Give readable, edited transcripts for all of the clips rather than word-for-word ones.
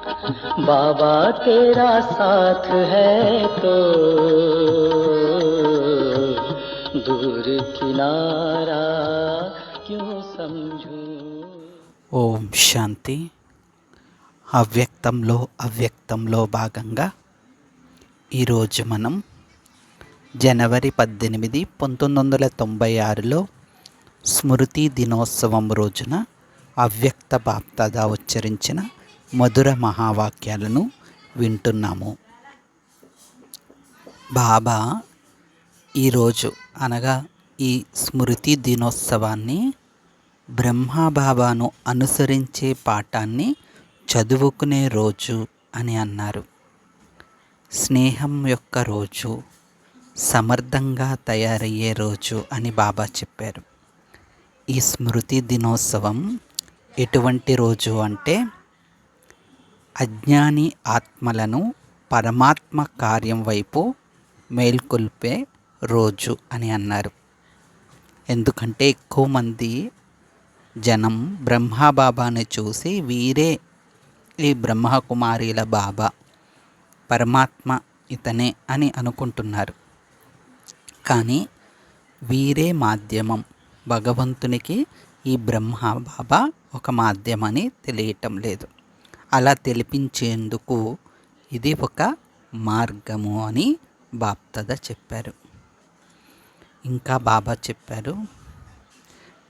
बाबा तेरा साथ है तो दूर किनारा क्यों समझूं. ఓం శాంతి. అవ్యక్తంలో భాగంగా ఈరోజు మనం జనవరి 18, 1996లో స్మృతి దినోత్సవం రోజున అవ్యక్త బాప్దాదా ఉచ్చరించిన మధుర మహావాక్యాలను వింటున్నాము. బాబా ఈరోజు అనగా ఈ స్మృతి దినోత్సవాన్ని బ్రహ్మబాబాను అనుసరించే పాఠాన్ని చదువుకునే రోజు అని అన్నారు. స్నేహం యొక్క రోజు, సమర్థంగా తయారయ్యే రోజు అని బాబా చెప్పారు. ఈ స్మృతి దినోత్సవం ఎటువంటి రోజు అంటే అజ్ఞాని ఆత్మలను పరమాత్మ కార్యం వైపు మేల్కొల్పే రోజు అని అన్నారు. ఎందుకంటే ఎక్కువ మంది జనం బ్రహ్మబాబాని చూసి వీరే ఈ బ్రహ్మకుమారీల బాబా, పరమాత్మ ఇతనే అని అనుకుంటున్నారు. కానీ వీరే మాధ్యమం, భగవంతునికి ఈ బ్రహ్మ బాబా ఒక మాధ్యమని తెలియటం లేదు. అలా తెలిపించేందుకు ఇది ఒక మార్గము అని బాప్దాదా చెప్పారు. ఇంకా బాబా చెప్పారు,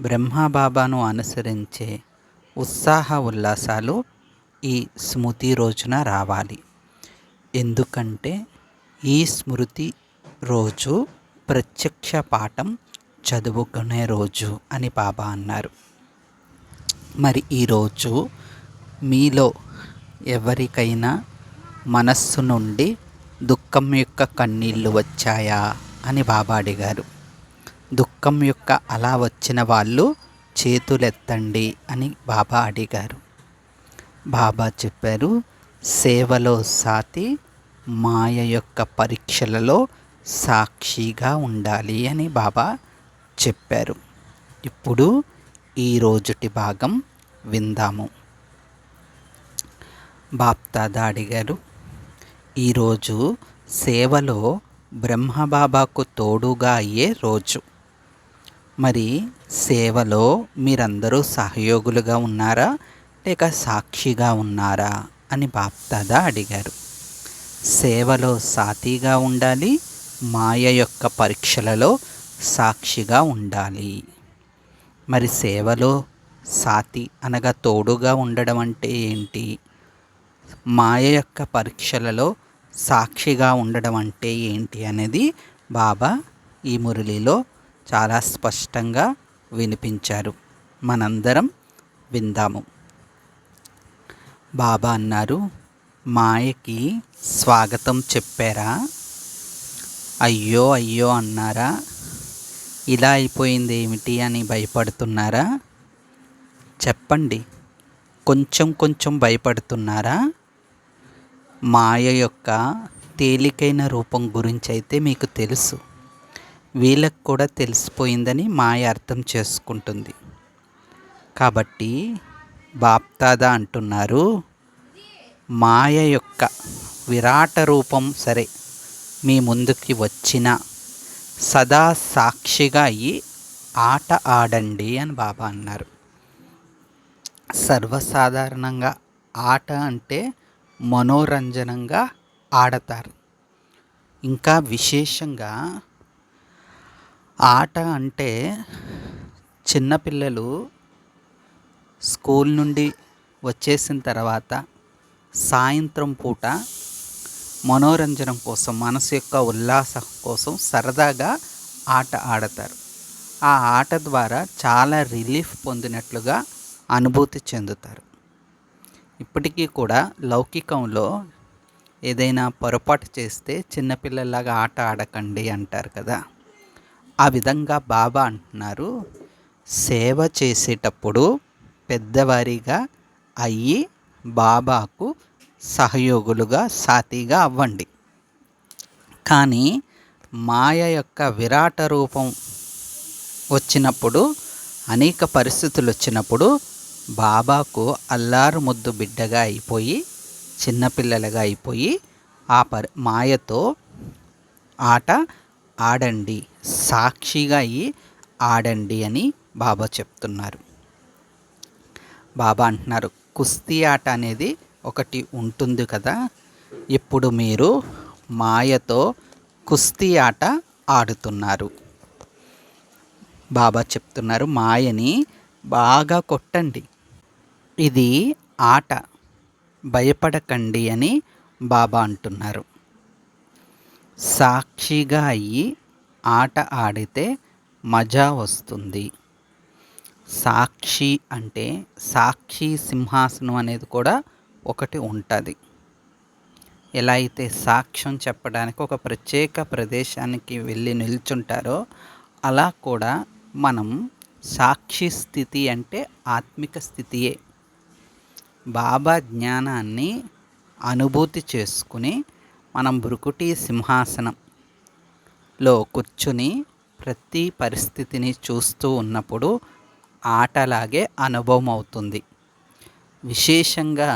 బ్రహ్మబాబాను అనుసరించే ఉత్సాహ ఉల్లాసాలు ఈ స్మృతి రోజున రావాలి. ఎందుకంటే ఈ స్మృతి రోజు ప్రత్యక్ష పాఠం చదువుకునే రోజు అని బాబా అన్నారు. మరి ఈరోజు మీలో ఎవరికైనా మనస్సు నుండి దుఃఖం యొక్క కన్నీళ్ళు వచ్చాయా అని బాబా అడిగారు. దుఃఖం యొక్క అలా వచ్చిన వాళ్ళు చేతులెత్తండి అని బాబా అడిగారు. బాబా చెప్పారు, సేవలో సాతి, మాయ యొక్క పరీక్షలలో సాక్షిగా ఉండాలి అని బాబా చెప్పారు. ఇప్పుడు ఈ రోజుటి భాగం విందాము. బాప్దాదా అడిగారు, ఈరోజు సేవలో బ్రహ్మబాబాకు తోడుగా అయ్యే రోజు. మరి సేవలో మీరందరూ సహయోగులుగా ఉన్నారా లేక సాక్షిగా ఉన్నారా అని బాప్దాదా అడిగారు. సేవలో సాతిగా ఉండాలి, మాయ యొక్క పరీక్షలలో సాక్షిగా ఉండాలి. మరి సేవలో సాతి అనగా తోడుగా ఉండడం అంటే ఏంటి? మాయ యొక్క పరీక్షలలో సాక్షిగా ఉండడం అంటే ఏంటి అనేది బాబా ఈ మురళిలో చాలా స్పష్టంగా వినిపించారు. మనందరం విందాము. బాబా అన్నారు, మాయకి స్వాగతం చెప్పారా? అయ్యో అయ్యో అన్నారా? ఇలా అయిపోయింది ఏమిటి అని భయపడుతున్నారా? చెప్పండి, కొంచెం కొంచెం భయపడుతున్నారా? మాయ యొక్క తేలికైన రూపం గురించి అయితే మీకు తెలుసు. వీళ్ళకు కూడా తెలిసిపోయిందని మాయ అర్థం చేసుకుంటుంది. కాబట్టి బాప్దాదా అంటున్నారు, మాయ యొక్క విరాట రూపం సరే మీ ముందుకి వచ్చిన సదా సాక్షిగా అయ్యి ఆట ఆడండి అని బాబా అన్నారు. సర్వసాధారణంగా ఆట అంటే మనోరంజనంగా ఆడతారు. ఇంకా విశేషంగా ఆట అంటే చిన్నపిల్లలు స్కూల్ నుండి వచ్చేసిన తర్వాత సాయంత్రం పూట మనోరంజనం కోసం, మనసు యొక్క ఉల్లాసం కోసం సరదాగా ఆట ఆడతారు. ఆ ఆట ద్వారా చాలా రిలీఫ్ పొందినట్లుగా అనుభూతి చెందుతారు. ఇప్పటికీ కూడా లౌకికంలో ఏదైనా పొరపాటు చేస్తే చిన్నపిల్లలాగా ఆట ఆడకండి అంటారు కదా. ఆ విధంగా బాబా అంటున్నారు, సేవ చేసేటప్పుడు పెద్దవారిగా అయ్యి బాబాకు సహయోగులుగా సాతిగా అవ్వండి. కానీ మాయ యొక్క విరాట రూపం వచ్చినప్పుడు, అనేక పరిస్థితులు వచ్చినప్పుడు బాబాకు అల్లారు ముద్దు బిడ్డగా అయిపోయి చిన్నపిల్లలుగా అయిపోయి ఆ మాయతో ఆట ఆడండి, సాక్షిగా అయ్యి ఆడండి అని బాబా చెప్తున్నారు. బాబా అంటున్నారు, కుస్తీ ఆట అనేది ఒకటి ఉంటుంది కదా, ఇప్పుడు మీరు మాయతో కుస్తీ ఆట ఆడుతున్నారు. బాబా చెప్తున్నారు, మాయని బాగా కొట్టండి, ఇది ఆట, భయపడకండి అని బాబా అంటున్నారు. సాక్షిగా అయ్యి ఆట ఆడితే మజా వస్తుంది. సాక్షి అంటే సాక్షి సింహాసనం అనేది కూడా ఒకటి ఉంటుంది. ఎలా అయితే సాక్ష్యం చెప్పడానికి ఒక ప్రత్యేక ప్రదేశానికి వెళ్ళి నిల్చుంటారో అలా కూడా మనం సాక్షి స్థితి అంటే ఆత్మిక స్థితియే. బాబా జ్ఞానాన్ని అనుభూతి చేసుకుని మనం భృకుటి సింహాసనంలో కూర్చుని ప్రతి పరిస్థితిని చూస్తూ ఉన్నప్పుడు ఆటలాగే అనుభవం అవుతుంది. విశేషంగా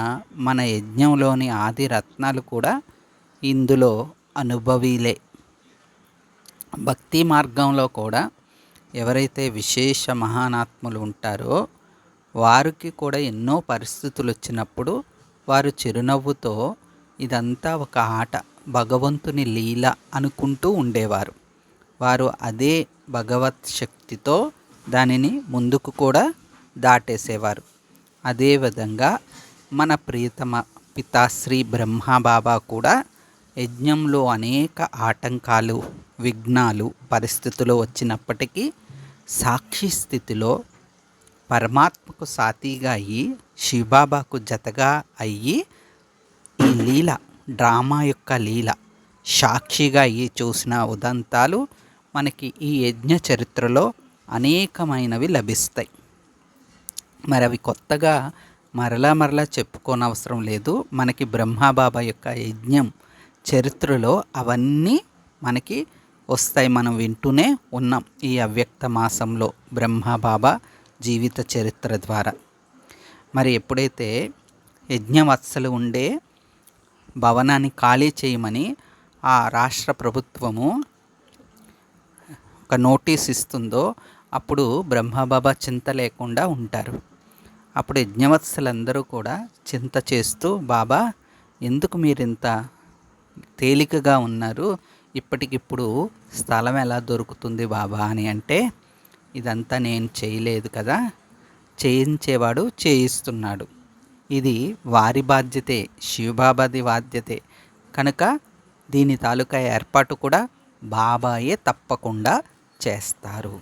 మన యజ్ఞంలోని ఆది రత్నాలు కూడా ఇందులో అనుభవీలే. భక్తి మార్గంలో కూడా ఎవరైతే విశేష మహానాత్ములు ఉంటారో వారికి కూడా ఎన్నో పరిస్థితులు వచ్చినప్పుడు వారు చిరునవ్వుతో ఇదంతా ఒక ఆట, భగవంతుని లీల అనుకుంటూ ఉండేవారు. వారు అదే భగవత్ శక్తితో దానిని ముందుకు కూడా దాటేసేవారు. అదేవిధంగా మన ప్రియతమ పితాశ్రీ బ్రహ్మబాబా కూడా యజ్ఞంలో అనేక ఆటంకాలు, విఘ్నాలు, పరిస్థితులు వచ్చినప్పటికీ సాక్షి స్థితిలో పరమాత్మకు సాతిగా అయ్యి శివబాబాకు జతగా అయ్యి ఈ లీల, డ్రామా యొక్క లీల సాక్షిగా అయ్యి చూసిన ఉదంతాలు మనకి ఈ యజ్ఞ చరిత్రలో అనేకమైనవి లభిస్తాయి. మరి అవి కొత్తగా మరలా చెప్పుకోనవసరం లేదు. మనకి బ్రహ్మబాబా యొక్క యజ్ఞం చరిత్రలో అవన్నీ మనకి వస్తాయి. మనం వింటూనే ఉన్నాం ఈ అవ్యక్త మాసంలో బ్రహ్మబాబా జీవిత చరిత్ర ద్వారా. మరి ఎప్పుడైతే యజ్ఞవత్సలు ఉండే భవనాన్ని ఖాళీ చేయమని ఆ రాష్ట్ర ప్రభుత్వము ఒక నోటీస్ ఇస్తుందో అప్పుడు బ్రహ్మబాబా చింత లేకుండా ఉంటారు. అప్పుడు యజ్ఞవత్సలందరూ కూడా చింత చేస్తూ, బాబా ఎందుకు మీరు ఇంత తేలికగా ఉన్నారు, ఇప్పటికిప్పుడు స్థలం ఎలా దొరుకుతుంది బాబా అని అంటే, ఇదంతా నేను చేయలేదు కదా, చేయించేవాడు చేయిస్తున్నాడు, ఇది వారి బాధ్యతే, శివబాబాది బాధ్యతే, కనుక దీని తాలూకా ఏర్పాటు కూడా బాబాయే తప్పకుండా చేస్తారు.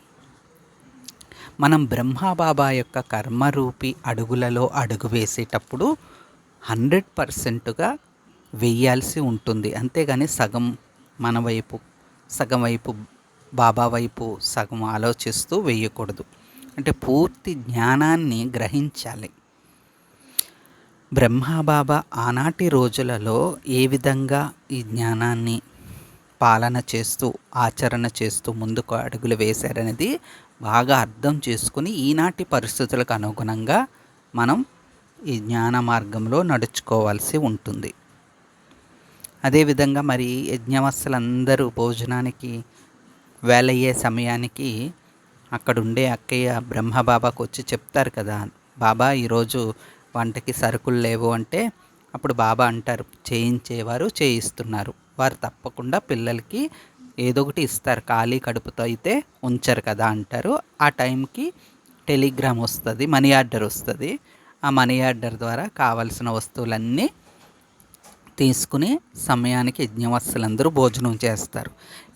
మనం బ్రహ్మబాబా యొక్క కర్మరూపి అడుగులలో అడుగు వేసేటప్పుడు 100%గా వెయ్యాల్సి ఉంటుంది. అంతేగాని సగం మన వైపు, సగం వైపు బాబా వైపు సగం ఆలోచిస్తూ వేయకూడదు. అంటే పూర్తి జ్ఞానాన్ని గ్రహించాలి. బ్రహ్మబాబా ఆనాటి రోజులలో ఏ విధంగా ఈ జ్ఞానాన్ని పాలన చేస్తూ, ఆచరణ చేస్తూ ముందుకు అడుగులు వేశారనేది బాగా అర్థం చేసుకుని ఈనాటి పరిస్థితులకు అనుగుణంగా మనం ఈ జ్ఞాన మార్గంలో నడుచుకోవాల్సి ఉంటుంది. అదేవిధంగా మరి యజ్ఞవత్సలందరూ భోజనానికి వేలయ్యే సమయానికి అక్కడుండే అక్కయ్య బ్రహ్మబాబాకు వచ్చి చెప్తారు కదా, బాబా ఈరోజు వంటకి సరుకులు లేవు అంటే, అప్పుడు బాబా అంటారు, చేయించేవారు చేయిస్తున్నారు, వారు తప్పకుండా పిల్లలకి ఏదో ఒకటి ఇస్తారు, ఖాళీ కడుపుతో అయితే ఉంచరు కదా అంటారు. ఆ టైంకి టెలిగ్రామ్ వస్తుంది, మనీ ఆర్డర్ వస్తుంది. ఆ మనీ ఆర్డర్ ద్వారా కావలసిన వస్తువులన్నీ తీసుకుని సమయానికి యజ్ఞవత్సలందరూ భోజనం చేస్తారు.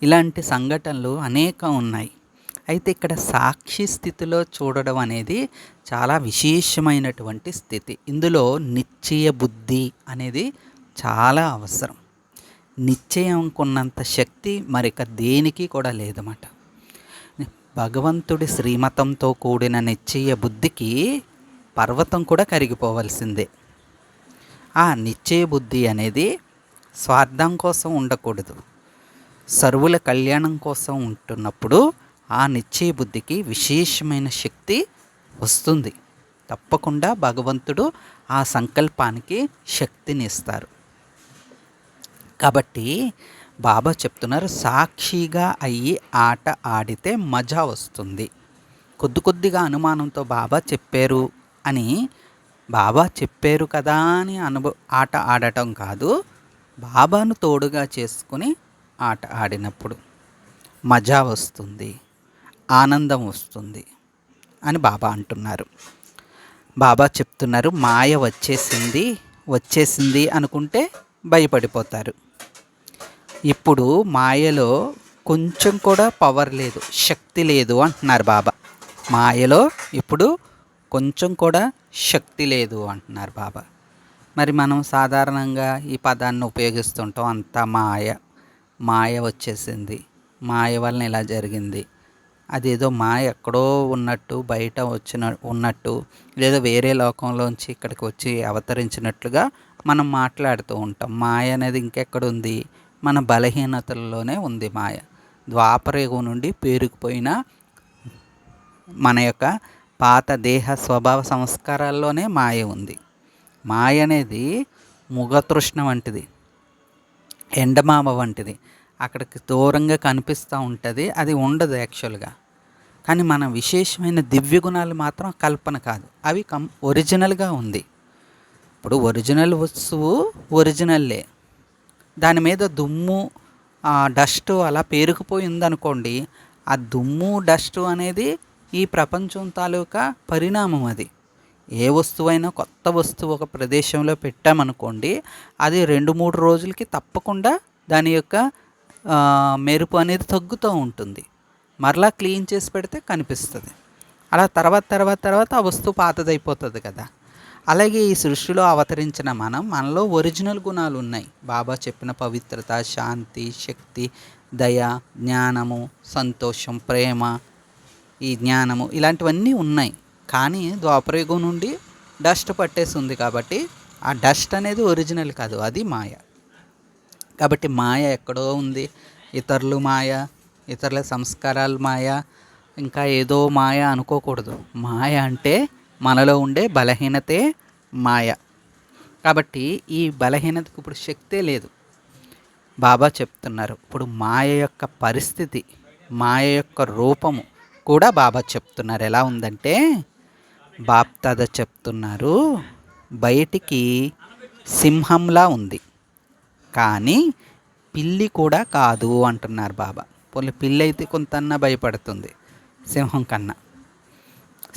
ఇలాంటి సంఘటనలు అనేకం ఉన్నాయి. అయితే ఇక్కడ సాక్షి స్థితిలో చూడడం అనేది చాలా విశేషమైనటువంటి స్థితి. ఇందులో నిశ్చయ బుద్ధి అనేది చాలా అవసరం. నిశ్చయం కొన్నంత శక్తి మరిక దేనికి కూడా లేదన్నమాట. భగవంతుడి శ్రీమతంతో కూడిన నిశ్చయ బుద్ధికి పర్వతం కూడా కరిగిపోవలసిందే. ఆ నిశ్చయ బుద్ధి అనేది స్వార్థం కోసం ఉండకూడదు, సర్వుల కళ్యాణం కోసం ఉంటున్నప్పుడు ఆ నిశ్చయ బుద్ధికి విశేషమైన శక్తి వస్తుంది. తప్పకుండా భగవంతుడు ఆ సంకల్పానికి శక్తినిస్తారు. కాబట్టి బాబా చెప్తున్నారు, సాక్షిగా అయ్యి ఆట ఆడితే మజా వస్తుంది. కొద్ది కొద్దిగా అనుమానంతో బాబా చెప్పారు అని, బాబా చెప్పారు కదా అని ఆట ఆడటం కాదు, బాబాను తోడుగా చేసుకుని ఆట ఆడినప్పుడు మజా వస్తుంది, ఆనందం వస్తుంది అని బాబా అంటున్నారు. బాబా చెప్తున్నారు, మాయ వచ్చేసింది అనుకుంటే భయపడిపోతారు. ఇప్పుడు మాయలో కొంచెం కూడా పవర్ లేదు, శక్తి లేదు అంటున్నారు బాబా. మాయలో ఇప్పుడు కొంచెం కూడా శక్తి లేదు అంటున్నారు బాబా. మరి మనం సాధారణంగా ఈ పదాన్ని ఉపయోగిస్తుంటాం, అంతా మాయ వచ్చేసింది, మాయ వలన ఇలా జరిగింది, అదేదో మాయ ఎక్కడో ఉన్నట్టు, బయట ఉన్నట్టు, లేదా వేరే లోకంలోంచి ఇక్కడికి వచ్చి అవతరించినట్లుగా మనం మాట్లాడుతూ ఉంటాం. మాయ అనేది ఇంకెక్కడుంది? మన బలహీనతల్లోనే ఉంది మాయ. ద్వాపరయుగం నుండి పేరుకుపోయిన మన యొక్క పాత దేహ స్వభావ సంస్కారాల్లోనే మాయ ఉంది. మాయ అనేది ముగతృష్ణ వంటిది, ఎండమామ వంటిది. అక్కడికి దూరంగా కనిపిస్తూ ఉంటుంది, అది ఉండదు యాక్చువల్గా. కానీ మన విశేషమైన దివ్య గుణాలు మాత్రం కల్పన కాదు, అవి ఒరిజినల్గా ఉంది. ఇప్పుడు ఒరిజినల్ వస్తువు ఒరిజినల్లే, దాని మీద దుమ్ము డస్ట్ అలా పేరుకుపోయిందనుకోండి, ఆ దుమ్ము డస్ట్ అనేది ఈ ప్రపంచం తాలూకా పరిణామం. అది ఏ వస్తువైనా, కొత్త వస్తువు ఒక ప్రదేశంలో పెట్టామనుకోండి, అది 2-3 రోజులకి తప్పకుండా దాని యొక్క మెరుపు అనేది తగ్గుతూ ఉంటుంది. మరలా క్లీన్ చేసి పెడితే కనిపిస్తుంది. అలా తర్వాత ఆ వస్తువు పాతదైపోతుంది కదా. అలాగే ఈ సృష్టిలో అవతరించిన మనలో ఒరిజినల్ గుణాలు ఉన్నాయి. బాబా చెప్పిన పవిత్రత, శాంతి, శక్తి, దయ, జ్ఞానము, సంతోషం, ప్రేమ, ఈ జ్ఞానము, ఇలాంటివన్నీ ఉన్నాయి. కానీ ద్వాపరయుగం నుండి డస్ట్ పట్టేసి ఉంది కాబట్టి ఆ డస్ట్ అనేది ఒరిజినల్ కాదు, అది మాయ. కాబట్టి మాయ ఎక్కడో ఉంది, ఇతరులు మాయ, ఇతరుల సంస్కారాలు మాయ, ఇంకా ఏదో మాయ అనుకోకూడదు. మాయ అంటే మనలో ఉండే బలహీనతే మాయ. కాబట్టి ఈ బలహీనతకు ఇప్పుడు శక్తే లేదు. బాబా చెప్తున్నారు, ఇప్పుడు మాయ యొక్క పరిస్థితి, మాయ యొక్క రూపము కూడా బాబా చెప్తున్నారు. ఎలా ఉందంటే, బాప్దాద చెప్తున్నారు, బయటికి సింహంలా ఉంది కానీ పిల్లి కూడా కాదు అంటున్నారు బాబా. పిల్లి అయితే కొంతన్నా భయపడుతుంది సింహం కన్నా,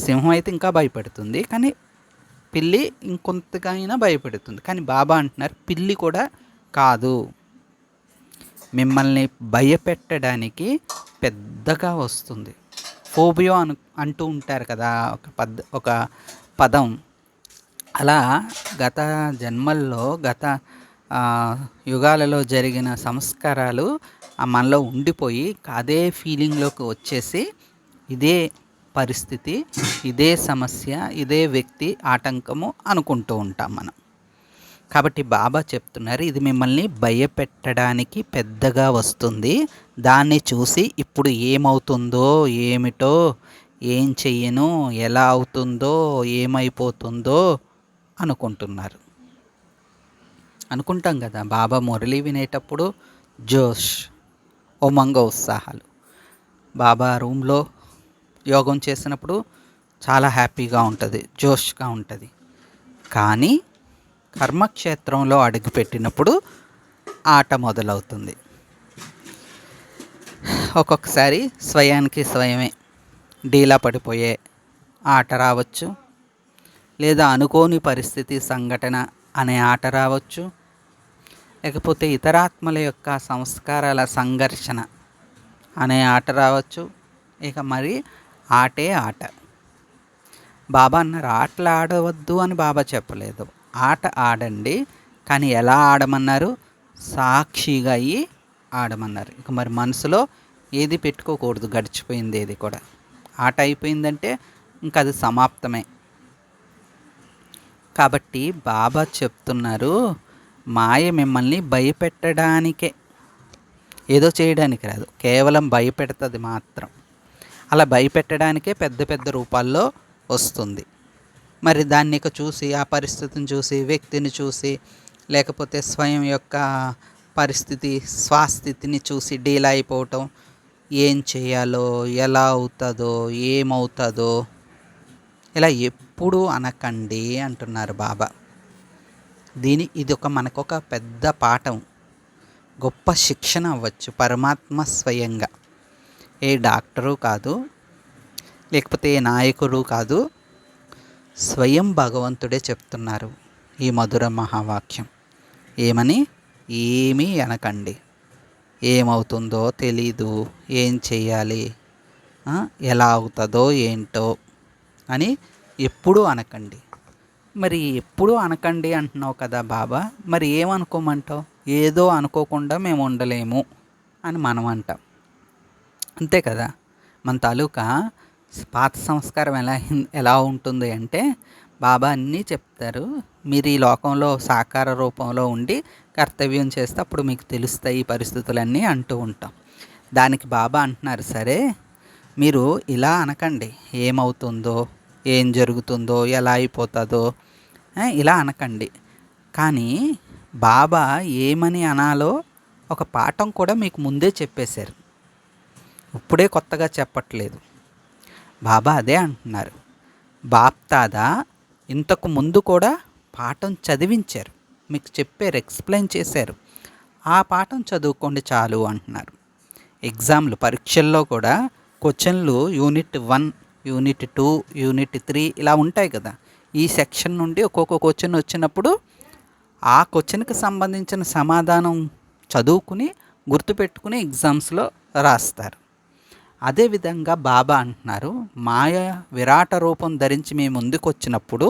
సింహం అయితే ఇంకా భయపడుతుంది, కానీ పిల్లి ఇంకొంతగా అయినా భయపెడుతుంది. కానీ బాబా అంటున్నారు, పిల్లి కూడా కాదు, మిమ్మల్ని భయపెట్టడానికి పెద్దగా వస్తుంది. ఫోబియో అంటూ ఉంటారు కదా ఒక పదం. అలా గత జన్మల్లో, గత యుగాలలో జరిగిన సంస్కారాలు మనలో ఉండిపోయి అదే ఫీలింగ్లోకి వచ్చేసి ఇదే పరిస్థితి, ఇదే సమస్య, ఇదే వ్యక్తి ఆటంకము అనుకుంటూ ఉంటాం మనం. కాబట్టి బాబా చెప్తున్నారు, ఇది మిమ్మల్ని భయపెట్టడానికి పెద్దగా వస్తుంది. దాన్ని చూసి ఇప్పుడు ఏమవుతుందో, ఏమిటో, ఏం చెయ్యను, ఎలా అవుతుందో, ఏమైపోతుందో అనుకుంటున్నారు. అనుకుంటాం కదా, బాబా మురళి వినేటప్పుడు జోష్, ఉమంగ ఉత్సాహాలు. బాబా రూమ్లో యోగం చేసినప్పుడు చాలా హ్యాపీగా ఉంటుంది, జోష్గా ఉంటుంది. కానీ కర్మక్షేత్రంలో అడుగుపెట్టినప్పుడు ఆట మొదలవుతుంది. ఒక్కొక్కసారి స్వయానికి స్వయమే డీలా పడిపోయే ఆట రావచ్చు, లేదా అనుకోని పరిస్థితి, సంఘటన అనే ఆట రావచ్చు, లేకపోతే ఇతరాత్మల యొక్క సంస్కారాల సంఘర్షణ అనే ఆట రావచ్చు. ఇక మరి ఆటే ఆట. బాబా అన్నారు, ఆటలు ఆడవద్దు అని బాబా చెప్పలేదు, ఆట ఆడండి. కానీ ఎలా ఆడమన్నారు? సాక్షిగా అయ్యి ఆడమన్నారు. ఇక మరి మనసులో ఏది పెట్టుకోకూడదు, గడిచిపోయింది ఏది కూడా. ఆట అయిపోయిందంటే ఇంకా అది సమాప్తమే. కాబట్టి బాబా చెప్తున్నారు, మాయ మిమ్మల్ని భయపెట్టడానికే, ఏదో చేయడానికి రాదు, కేవలం భయపెడుతుంది మాత్రం. అలా భయపెట్టడానికే పెద్ద పెద్ద రూపాల్లో వస్తుంది. మరి దాన్ని ఇక చూసి, ఆ పరిస్థితిని చూసి, వ్యక్తిని చూసి, లేకపోతే స్వయం యొక్క పరిస్థితి, స్వస్థితిని చూసి డీలా అయిపోవటం, ఏం చేయాలో, ఎలా అవుతుందో, ఏమవుతుందో ఇలా ఎప్పుడూ అనకండి అంటున్నారు బాబా. ఇది మనకొక పెద్ద పాఠం, గొప్ప శిక్షణ అవ్వచ్చు. పరమాత్మ స్వయంగా, ఏ డాక్టరు కాదు, లేకపోతే ఏ నాయకుడు కాదు, స్వయం భగవంతుడే చెప్తున్నారు ఈ మధుర మహావాక్యం. ఏమని? ఏమీ అనకండి, ఏమవుతుందో తెలీదు, ఏం చెయ్యాలి, ఎలా అవుతుందో ఏంటో అని ఎప్పుడూ అనకండి. మరి ఎప్పుడూ అనకండి అంటున్నావు కదా బాబా, మరి ఏమనుకోమంటావు? ఏదో అనుకోకుండా మేము ఉండలేము అని మనం అంటాం, అంతే కదా. మన తాలూకా పాత సంస్కారం ఎలా ఉంటుంది అంటే, బాబా అన్నీ చెప్తారు, మీరు ఈ లోకంలో సాకార రూపంలో ఉండి కర్తవ్యం చేస్తే అప్పుడు మీకు తెలుస్తాయి ఈ పరిస్థితులన్నీ అంటూ ఉంటాం. దానికి బాబా అంటున్నారు, సరే మీరు ఇలా అనకండి, ఏమవుతుందో, ఏం జరుగుతుందో, ఎలా అయిపోతుందో ఇలా అనకండి. కానీ బాబా ఏమని అనాలో ఒక పాఠం కూడా మీకు ముందే చెప్పేశారు, ఇప్పుడే కొత్తగా చెప్పట్లేదు. బాబా అదే అంటున్నారు, బాప్దాదా ఇంతకు ముందు కూడా పాఠం చదివించారు, మీకు చెప్పారు, ఎక్స్ప్లెయిన్ చేశారు, ఆ పాఠం చదువుకోండి చాలు అంటున్నారు. ఎగ్జామ్లు, పరీక్షల్లో కూడా క్వశ్చన్లు యూనిట్ 1, యూనిట్ 2, యూనిట్ 3 ఇలా ఉంటాయి కదా. ఈ సెక్షన్ నుండి ఒక్కొక్క క్వశ్చన్ వచ్చినప్పుడు ఆ క్వశ్చన్కి సంబంధించిన సమాధానం చదువుకుని గుర్తుపెట్టుకుని ఎగ్జామ్స్లో రాస్తారు. అదేవిధంగా బాబా అంటున్నారు, మాయ విరాట రూపం ధరించి మీ ముందుకు వచ్చినప్పుడు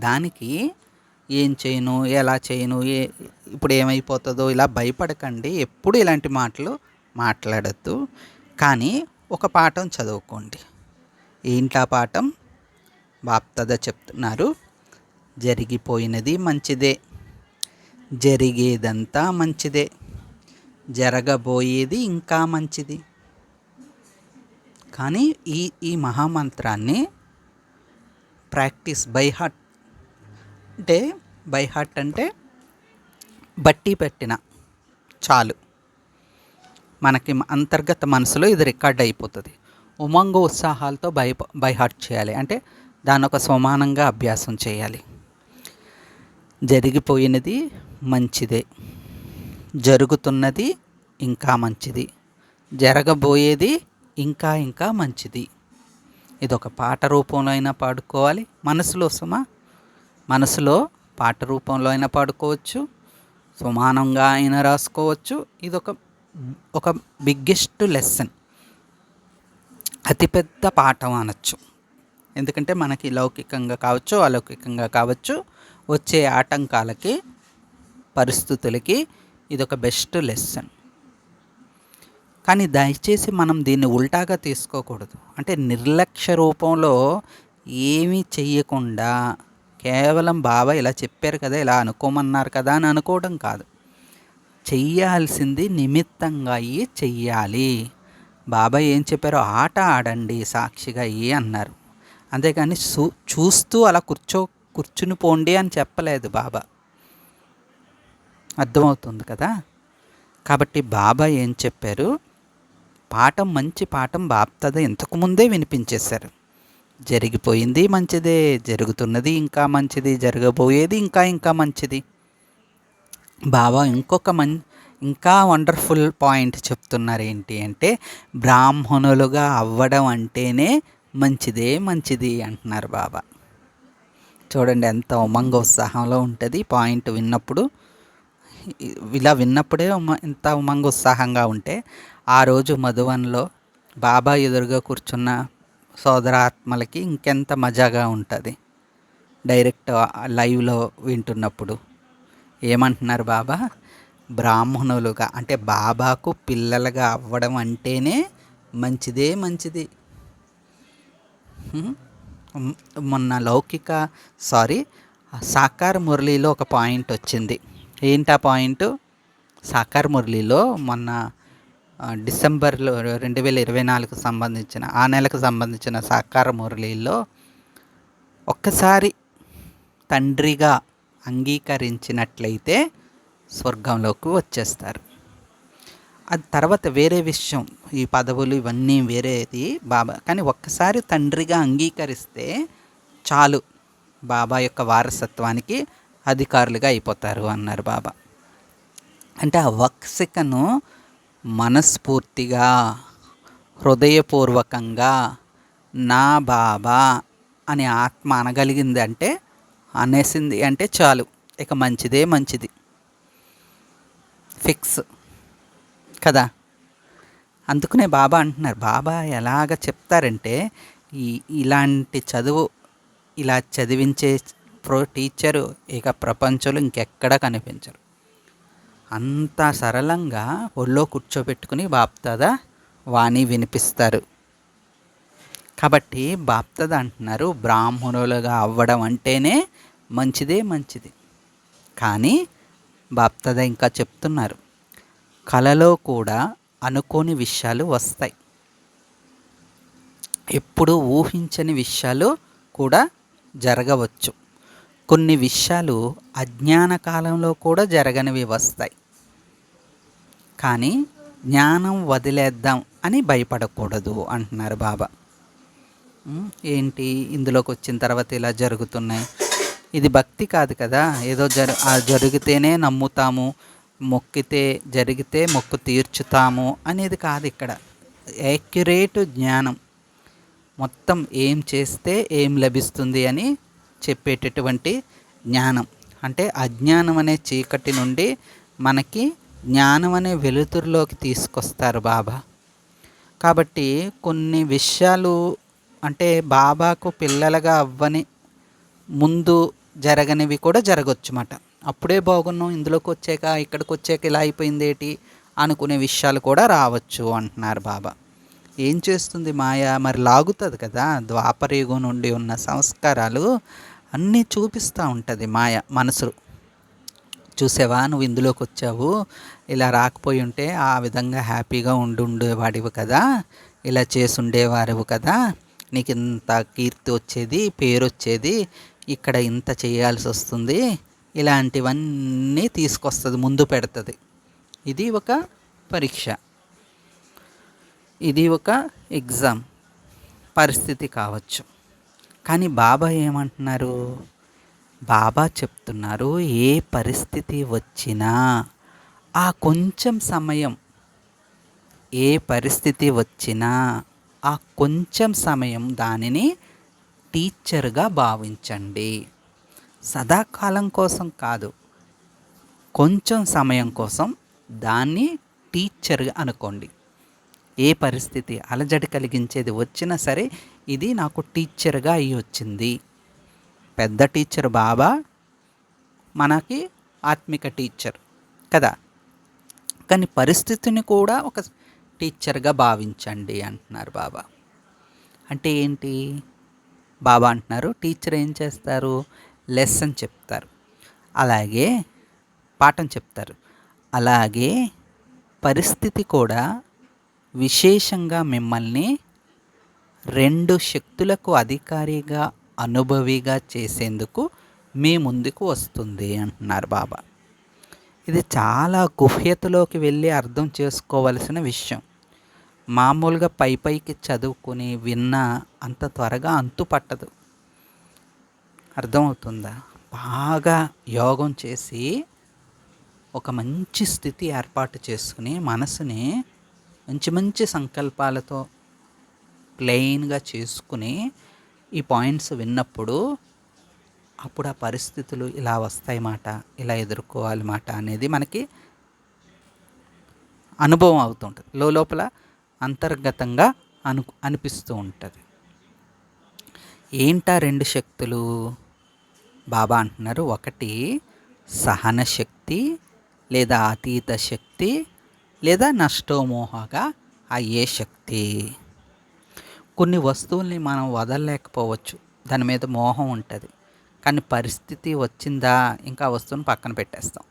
దానికి ఏం చేయను, ఎలా చేయను, ఇప్పుడు ఏమైపోతుందో ఇలా భయపడకండి, ఎప్పుడు ఇలాంటి మాటలు మాట్లాడద్దు. కానీ ఒక పాఠం చదువుకోండి. ఏంటా పాఠం? బాప్దాదా చెప్తున్నారు, జరిగిపోయినది మంచిదే, జరిగేదంతా మంచిదే, జరగబోయేది ఇంకా మంచిది. కానీ ఈ మహామంత్రాన్ని ప్రాక్టీస్ బై హార్ట్ అంటే బట్టి పెట్టిన చాలు, మనకి అంతర్గత మనసులో ఇది రికార్డ్ అయిపోతుంది. ఉమంగ ఉత్సాహాలతో బై హార్ట్ చేయాలి అంటే దాని ఒక సమానంగా అభ్యాసం చేయాలి. జరిగిపోయినది మంచిదే, జరుగుతున్నది ఇంకా మంచిది, జరగబోయేది ఇంకా ఇంకా మంచిది. ఇదొక పాట రూపంలో అయినా పాడుకోవాలి, మనసులో పాట రూపంలో అయినా పాడుకోవచ్చు, సమానంగా అయినా రాసుకోవచ్చు. ఒక బిగ్గెస్ట్ లెసన్, అతిపెద్ద పాఠం అనొచ్చు. ఎందుకంటే మనకి లౌకికంగా కావచ్చు, అలౌకికంగా కావచ్చు, వచ్చే ఆటంకాలకి, పరిస్థితులకి ఇదొక బెస్ట్ లెసన్. కానీ దయచేసి మనం దీన్ని ఉల్టాగా తీసుకోకూడదు. అంటే నిర్లక్ష్య రూపంలో ఏమీ చెయ్యకుండా కేవలం బాబా ఇలా చెప్పారు కదా, ఇలా అనుకోమన్నారు కదా అని అనుకోవడం కాదు. చెయ్యాల్సింది నిమిత్తంగా అయ్యి చెయ్యాలి. బాబా ఏం చెప్పారో, ఆట ఆడండి సాక్షిగా అయ్యి అన్నారు. అంతేగాని చూస్తూ అలా కూర్చుని పోండి అని చెప్పలేదు బాబా. అర్థమవుతుంది కదా. కాబట్టి బాబా ఏం చెప్పారు, పాఠం, మంచి పాఠం బాప్దాదా ఇంతకుముందే వినిపించేశారు. జరిగిపోయింది మంచిదే, జరుగుతున్నది ఇంకా మంచిది, జరగబోయేది ఇంకా ఇంకా మంచిది. బాబా ఇంకా వండర్ఫుల్ పాయింట్ చెప్తున్నారు. ఏంటి అంటే, బ్రాహ్మణులుగా అవ్వడం అంటేనే మంచిది అంటున్నారు బాబా. చూడండి ఎంత ఉమంగ ఉత్సాహంలో ఉంటుంది పాయింట్ విన్నప్పుడు. ఇలా విన్నప్పుడే ఎంత ఉమంగ ఉత్సాహంగా ఉంటే, ఆ రోజు మధువన్లో బాబా ఎదురుగా కూర్చున్న సోదరాత్మలకి ఇంకెంత మజాగా ఉంటుంది డైరెక్ట్ లైవ్లో వింటున్నప్పుడు. ఏమంటున్నారు బాబా, బ్రాహ్మణులుగా అంటే బాబాకు పిల్లలుగా అవ్వడం అంటేనే మంచిది. మొన్న సాకార మురళిలో ఒక పాయింట్ వచ్చింది. ఏంటా పాయింట్? సాకార మురళిలో మొన్న డిసెంబర్లో 2024 సంబంధించిన ఆ నెలకు సంబంధించిన సాకార మురళిలో ఒక్కసారి తండ్రిగా అంగీకరించినట్లయితే స్వర్గంలోకి వచ్చేస్తారు. అది తర్వాత వేరే విషయం, ఈ పదవులు ఇవన్నీ వేరేది బాబా. కానీ ఒక్కసారి తండ్రిగా అంగీకరిస్తే చాలు, బాబా యొక్క వారసత్వానికి అధికారులుగా అయిపోతారు అన్నారు బాబా. అంటే ఆ వక్సికను మనస్ఫూర్తిగా హృదయపూర్వకంగా నా బాబా అని ఆత్మ అనగలిగింది అంటే, అనేసింది అంటే చాలు, ఇక మంచిదే మంచిది, ఫిక్స్ కదా. అందుకనే బాబా అంటున్నారు, బాబా ఎలాగ చెప్తారంటే ఇలాంటి చదువు ఇలా చదివించే టీచరు ఇక ప్రపంచంలో ఇంకెక్కడా కనిపించరు. అంత సరళంగా ఒళ్ళో కూర్చోబెట్టుకుని బాప్దాదా వాణి వినిపిస్తారు. కాబట్టి బాప్దాదా అంటున్నారు, బ్రాహ్మణులుగా అవ్వడం అంటేనే మంచిదే మంచిది. కానీ బాప్దాదా ఇంకా చెప్తున్నారు, కలలో కూడా అనుకోని విషయాలు వస్తాయి, ఎప్పుడు ఊహించని విషయాలు కూడా జరగవచ్చు. కొన్ని విషయాలు అజ్ఞాన కాలంలో కూడా జరగనివి వస్తాయి. కానీ జ్ఞానం వదిలేద్దాం అని భయపడకూడదు అంటున్నారు బాబా. ఏంటి ఇందులోకి వచ్చిన తర్వాత ఇలా జరుగుతున్నాయి, ఇది భక్తి కాదు కదా. ఏదో జరిగితేనే నమ్ముతాము, మొక్కితే జరిగితే మొక్కు తీర్చుతాము అనేది కాదు ఇక్కడ. యాక్యురేట్ జ్ఞానం, మొత్తం ఏం చేస్తే ఏం లభిస్తుంది అని చెప్పేటటువంటి జ్ఞానం. అంటే అజ్ఞానం అనే చీకటి నుండి మనకి జ్ఞానం అనే వెలుతురులోకి తీసుకొస్తారు బాబా. కాబట్టి కొన్ని విషయాలు అంటే బాబాకు పిల్లలుగా అవ్వని ముందు జరగనివి కూడా జరగవచ్చు అన్నమాట. అప్పుడే బాగున్నాం, ఇందులోకి వచ్చాక ఇక్కడికి వచ్చాక ఇలా అయిపోయింది ఏంటి అనుకునే విషయాలు కూడా రావచ్చు అంటున్నారు బాబా. ఏం చేస్తుంది మాయ, మరి లాగుతుంది కదా. ద్వాపరయుగం నుండి ఉన్న సంస్కారాలు అన్నీ చూపిస్తూ ఉంటుంది మాయ. మనసు చూసావా, నువ్వు ఇందులోకి వచ్చావు, ఇలా రాకపోయి ఉంటే ఆ విధంగా హ్యాపీగా ఉండేవాడివి కదా, ఇలా చేసి ఉండేవారు కదా, నీకు ఇంత కీర్తి వచ్చేది, పేరు వచ్చేది, ఇక్కడ ఇంత చేయాల్సి వస్తుంది, ఇలాంటివన్నీ తీసుకొస్తుంది, ముందు పెడుతుంది. ఇది ఒక పరీక్ష, ఇది ఒక ఎగ్జామ్ పరిస్థితి కావచ్చు. కానీ బాబా ఏమంటున్నారు, బాబా చెప్తున్నారు, ఏ పరిస్థితి వచ్చినా ఆ కొంచెం సమయం, ఏ పరిస్థితి వచ్చినా ఆ కొంచెం సమయం దానిని టీచర్గా భావించండి. సదాకాలం కోసం కాదు, కొంచెం సమయం కోసం దాన్ని టీచర్గా అనుకోండి. ఏ పరిస్థితి అలజడి కలిగించేది వచ్చినా సరే, ఇది నాకు టీచర్గా అయ్యి వచ్చింది. పెద్ద టీచర్ బాబా, మనకి ఆత్మిక టీచర్ కదా. కానీ పరిస్థితిని కూడా ఒక టీచర్గా భావించండి అంటున్నారు బాబా. అంటే ఏంటి, బాబా అంటున్నారు టీచర్ ఏం చేస్తారు, లెసన్ చెప్తారు, అలాగే పాఠం చెప్తారు, అలాగే పరిస్థితి కూడా విశేషంగా మిమ్మల్ని 2 శక్తులకు అధికారిగా అనుభవిగా చేసేందుకు మీ ముందుకు వస్తుంది అంటున్నారు బాబా. ఇది చాలా గుహ్యతలోకి వెళ్ళి అర్థం చేసుకోవలసిన విషయం. మామూలుగా పైకి చదువుకుని విన్నా అంత త్వరగా అంతు పట్టదు. అర్థమవుతుందా? బాగా యోగం చేసి ఒక మంచి స్థితి ఏర్పాటు చేసుకుని మనసుని మంచి మంచి సంకల్పాలతో ప్లెయిన్గా చేసుకుని ఈ పాయింట్స్ విన్నప్పుడు అప్పుడు ఆ పరిస్థితులు ఇలా వస్తాయి మాట, ఇలా ఎదుర్కోవాలి మాట అనేది మనకి అనుభవం అవుతుంటుంది. లోపల అంతర్గతంగా అనిపిస్తూ ఉంటుంది. ఏంటా 2 శక్తులు? బాబా అంటున్నారు, ఒకటి సహన శక్తి లేదా అతీత శక్తి లేదా నష్టోమోహగా అయ్యే శక్తి. కొన్ని వస్తువుల్ని మనం వదలలేకపోవచ్చు, దాని మీద మోహం ఉంటుంది. కానీ పరిస్థితి వచ్చిందా ఇంకా వస్తువుని పక్కన పెట్టేస్తాం.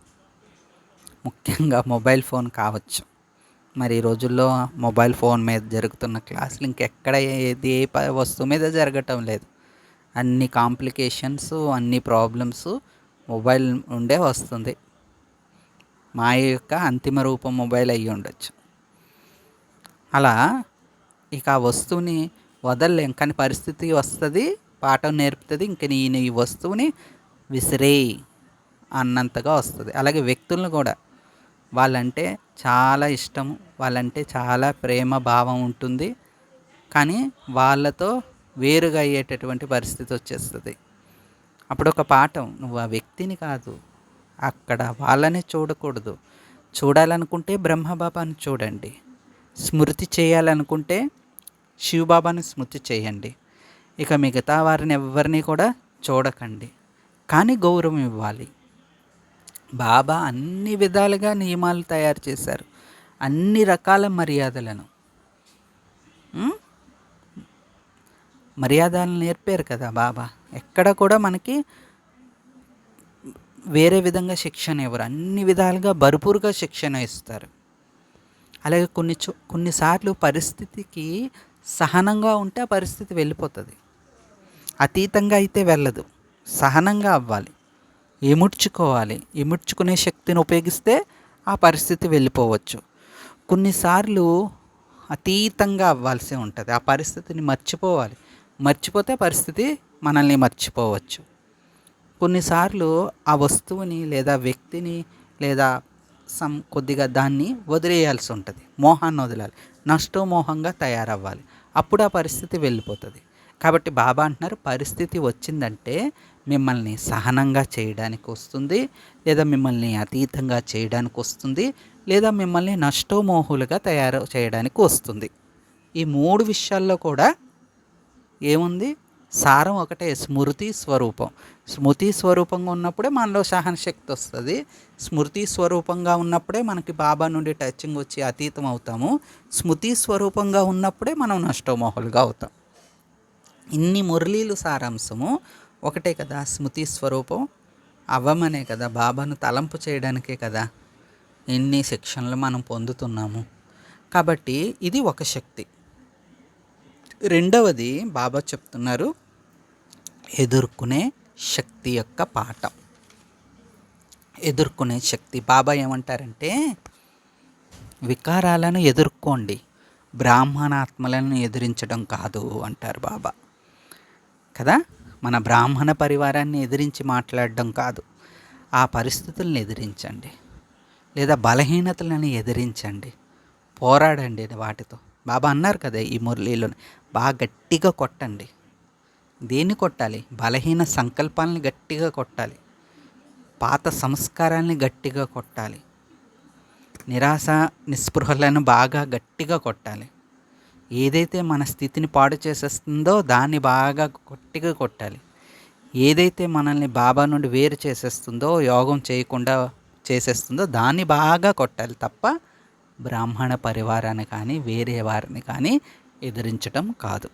ముఖ్యంగా మొబైల్ ఫోన్ కావచ్చు, మరి ఈ రోజుల్లో మొబైల్ ఫోన్ మీద జరుగుతున్న క్లాసులు ఇంకెక్కడ ఏది వస్తువు మీద జరగటం లేదు. అన్ని కాంప్లికేషన్స్, అన్ని ప్రాబ్లమ్స్ మొబైల్ నుండే వస్తుంది. మాయ యొక్క అంతిమ రూపం మొబైల్ అయ్యి ఉండొచ్చు. అలా ఇక ఆ వస్తువుని వదలలేం, కానీ పరిస్థితి వస్తుంది, పాఠం నేర్పుతుంది. ఇంక నేను ఈ వస్తువుని విసిరేయి అన్నంతగా వస్తుంది. అలాగే వ్యక్తులను కూడా వాళ్ళంటే చాలా ఇష్టం, వాళ్ళంటే చాలా ప్రేమ భావం ఉంటుంది, కానీ వాళ్ళతో వేరుగా అయ్యేటటువంటి పరిస్థితి వచ్చేస్తుంది. అప్పుడు ఒక పాఠం, నువ్వు ఆ వ్యక్తిని కాదు, అక్కడ వాళ్ళని చూడకూడదు. చూడాలనుకుంటే బ్రహ్మబాబాని చూడండి, స్మృతి చేయాలనుకుంటే శివబాబాని స్మృతి చేయండి. ఇక మిగతా వారిని ఎవరిని కూడా చూడకండి, కానీ గౌరవం ఇవ్వాలి. బాబా అన్ని విధాలుగా నియమాలు తయారు చేశారు, అన్ని రకాల మర్యాదలను మర్యాదలను నేర్పారు కదా బాబా. ఎక్కడ కూడా మనకి వేరే విధంగా శిక్షణ ఇవ్వరు, అన్ని విధాలుగా భర్పూరుగా శిక్షణ ఇస్తారు. అలాగే కొన్నిసార్లు పరిస్థితికి సహనంగా ఉంటే ఆ పరిస్థితి వెళ్ళిపోతుంది, అతీతంగా అయితే వెళ్ళదు. సహనంగా అవ్వాలి, ఇముడ్చుకోవాలి. ఇముడ్చుకునే శక్తిని ఉపయోగిస్తే ఆ పరిస్థితి వెళ్ళిపోవచ్చు. కొన్నిసార్లు అతీతంగా అవ్వాల్సి ఉంటుంది, ఆ పరిస్థితిని మర్చిపోవాలి. మర్చిపోతే పరిస్థితి మనల్ని మర్చిపోవచ్చు. కొన్నిసార్లు ఆ వస్తువుని లేదా వ్యక్తిని లేదా కొద్దిగా దాన్ని వదిలేయాల్సి ఉంటుంది, మోహాన్ని వదలాలి, నష్టమోహంగా తయారవ్వాలి. అప్పుడు ఆ పరిస్థితి వెళ్ళిపోతుంది. కాబట్టి బాబా అంటున్నారు, పరిస్థితి వచ్చిందంటే మిమ్మల్ని సహనంగా చేయడానికి వస్తుంది, లేదా మిమ్మల్ని అతీతంగా చేయడానికి వస్తుంది, లేదా మిమ్మల్ని నష్టమోహులుగా తయారు చేయడానికి వస్తుంది. ఈ 3 విషయాల్లో కూడా ఏముంది? సారం ఒకటే, స్మృతి స్వరూపం. స్మృతి స్వరూపంగా ఉన్నప్పుడే మనలో సహనశక్తి వస్తుంది. స్మృతి స్వరూపంగా ఉన్నప్పుడే మనకి బాబా నుండి టచింగ్ వచ్చి అతీతం అవుతాము. స్మృతి స్వరూపంగా ఉన్నప్పుడే మనం నష్టమోహులుగా అవుతాం. ఇన్ని మురళీలు సారాంశము ఒకటే కదా, స్మృతి స్వరూపం అవ్వమనే కదా, బాబాను తలంపు చేయడానికే కదా ఎన్ని శిక్షణలు మనం పొందుతున్నాము. కాబట్టి ఇది ఒక శక్తి. రెండవది బాబా చెప్తున్నారు, ఎదుర్కొనే శక్తి యొక్క పాఠం. ఎదుర్కొనే శక్తి. బాబా ఏమంటారంటే, వికారాలను ఎదుర్కోండి, బ్రాహ్మణాత్మలను ఎదిరించడం కాదు అంటారు బాబా కదా. మన బ్రాహ్మణ పరివారాన్ని ఎదిరించి మాట్లాడడం కాదు, ఆ పరిస్థితులను ఎదిరించండి, లేదా బలహీనతలను ఎదిరించండి, పోరాడండి వాటితో. బాబా అన్నారు కదా ఈ మురళీలోని, బాగా గట్టిగా కొట్టండి. దేన్ని కొట్టాలి? బలహీన సంకల్పాలని గట్టిగా కొట్టాలి, పాత సంస్కారాలని గట్టిగా కొట్టాలి, నిరాశ నిస్పృహలను బాగా గట్టిగా కొట్టాలి. ఏదైతే మన స్థితిని పాడు చేసేస్తుందో దాన్ని బాగా గట్టిగా కొట్టాలి. ఏదైతే మనల్ని బాబా నుండి వేరు చేసేస్తుందో, యోగం చేయకుండా చేసేస్తుందో దాన్ని బాగా కొట్టాలి తప్ప బ్రాహ్మణ పరివారాన్ని కానీ వేరే వారిని కానీ ఎదిరించడం కాదు.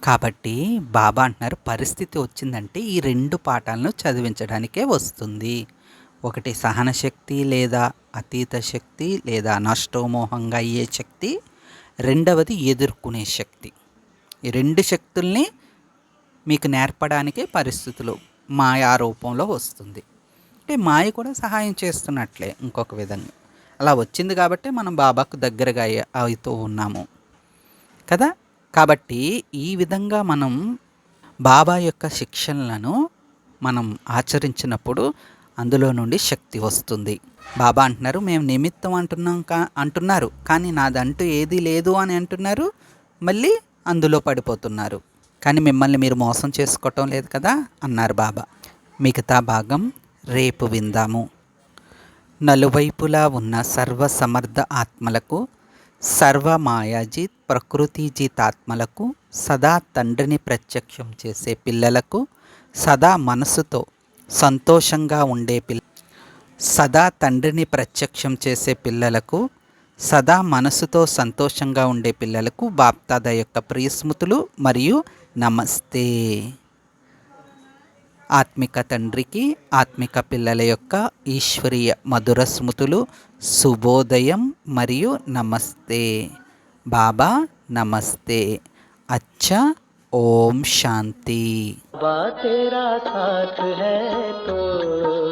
కాబట్టి బాబా అంటున్నారు, పరిస్థితి వచ్చిందంటే ఈ 2 పాఠాలను చదివించడానికే వస్తుంది. ఒకటి సహనశక్తి లేదా అతీత శక్తి లేదా నష్టోమోహంగా అయ్యే శక్తి, రెండవది ఎదుర్కొనే శక్తి. ఈ 2 శక్తుల్ని మీకు నేర్పడానికి పరిస్థితులు మాయా రూపంలో వస్తుంది. అంటే మాయ కూడా సహాయం చేస్తున్నట్లే ఇంకొక విధంగా. అలా వచ్చింది కాబట్టి మనం బాబాకు దగ్గరగా అవుతూ ఉన్నాము కదా. కాబట్టి ఈ విధంగా మనం బాబా యొక్క శిక్షణలను మనం ఆచరించినప్పుడు అందులో నుండి శక్తి వస్తుంది. బాబా అంటున్నారు, మేము నిమిత్తం అంటున్నారు, కానీ నాదంటూ ఏదీ లేదు అని అంటున్నారు, మళ్ళీ అందులో పడిపోతున్నారు. కానీ మిమ్మల్ని మీరు మోసం చేసుకోవటం లేదు కదా అన్నారు బాబా. మిగతా భాగం రేపు విందాము. నలువైపులా ఉన్న సర్వసమర్థ ఆత్మలకు, సర్వమాయాజీత్ ప్రకృతిజీత్ ఆత్మలకు, సదా తండ్రిని ప్రత్యక్షం చేసే పిల్లలకు, సదా మనసుతో సంతోషంగా ఉండే సదా తండ్రిని ప్రత్యక్షం చేసే పిల్లలకు, సదా మనసుతో సంతోషంగా ఉండే పిల్లలకు బాప్దాదా యొక్క ప్రియస్మృతులు మరియు నమస్తే. ఆత్మిక తండ్రికి ఆత్మిక పిల్లల యొక్క ఈశ్వరీయ మధుర స్మృతులు, శుభోదయం మరియు నమస్తే. బాబా నమస్తే. అచ్చా. ఓం శాంతి. बाबा तेरा साथ है तो